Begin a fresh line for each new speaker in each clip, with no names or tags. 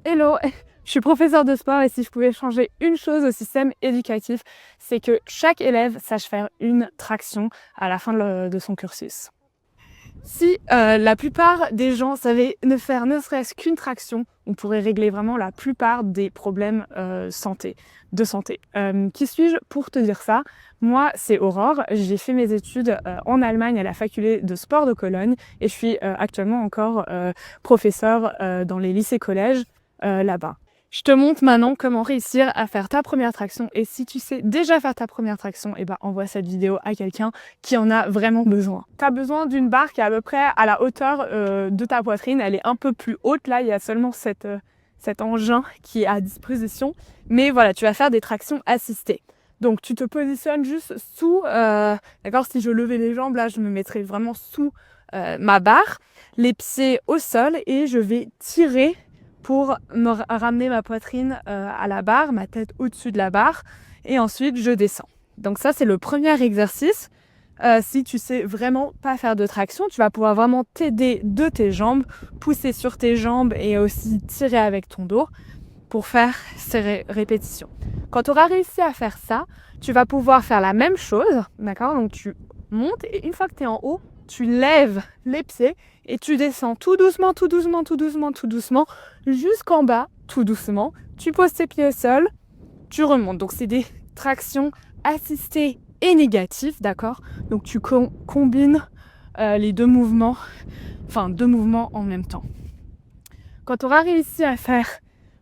Hello, je suis professeure de sport et si je pouvais changer une chose au système éducatif, c'est que chaque élève sache faire une traction à la fin de son cursus. Si la plupart des gens savaient ne faire ne serait-ce qu'une traction, on pourrait régler vraiment la plupart des problèmes de santé. Qui suis-je pour te dire ça? Moi, c'est Aurore. J'ai fait mes études en Allemagne à la faculté de sport de Cologne et je suis actuellement encore professeure dans les lycées-collèges là-bas. Je te montre maintenant comment réussir à faire ta première traction et si tu sais déjà faire ta première traction, eh ben, envoie cette vidéo à quelqu'un qui en a vraiment besoin. Tu as besoin d'une barre qui est à peu près à la hauteur de ta poitrine, elle est un peu plus haute, là il y a seulement cet engin qui est à disposition, mais voilà, tu vas faire des tractions assistées. Donc tu te positionnes juste sous, d'accord, si je levais les jambes, là je me mettrais vraiment sous ma barre, les pieds au sol et je vais tirer pour me ramener ma poitrine à la barre, ma tête au-dessus de la barre et ensuite je descends. Donc ça c'est le premier exercice. Si tu sais vraiment pas faire de traction, tu vas pouvoir vraiment t'aider de tes jambes, pousser sur tes jambes et aussi tirer avec ton dos pour faire ces répétitions. Quand tu auras réussi à faire ça, tu vas pouvoir faire la même chose, d'accord? Donc tu montes et une fois que tu es en haut, tu lèves les pieds et tu descends tout doucement, tout doucement, tout doucement, tout doucement, jusqu'en bas, tout doucement. Tu poses tes pieds au sol, tu remontes. Donc c'est des tractions assistées et négatives, d'accord? Donc tu combines les deux mouvements en même temps. Quand tu auras réussi à faire,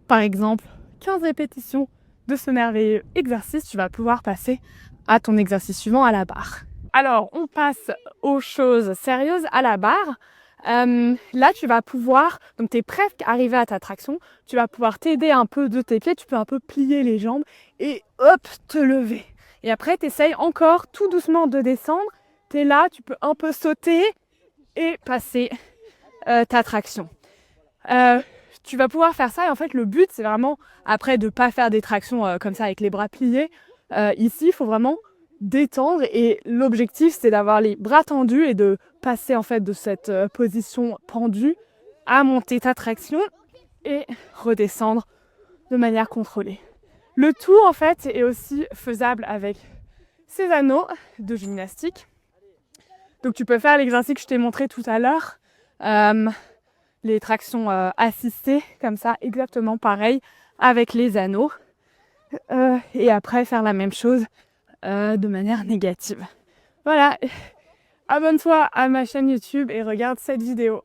par exemple, 15 répétitions de ce merveilleux exercice, tu vas pouvoir passer à ton exercice suivant à la barre. Alors, on passe aux choses sérieuses à la barre. Là, tu vas pouvoir, donc tu es presque arrivé à ta traction, tu vas pouvoir t'aider un peu de tes pieds, tu peux un peu plier les jambes et hop, te lever. Et après, tu essayes encore tout doucement de descendre. Tu es là, tu peux un peu sauter et passer ta traction. Tu vas pouvoir faire ça et en fait le but c'est vraiment après de pas faire des tractions comme ça avec les bras pliés. Ici il faut vraiment détendre et l'objectif c'est d'avoir les bras tendus et de passer en fait de cette position pendue à monter ta traction et redescendre de manière contrôlée. Le tout en fait est aussi faisable avec ces anneaux de gymnastique. Donc tu peux faire l'exercice que je t'ai montré tout à l'heure. Les tractions assistées, comme ça, exactement pareil, avec les anneaux. Et après, faire la même chose de manière négative. Voilà, abonne-toi à ma chaîne YouTube et regarde cette vidéo.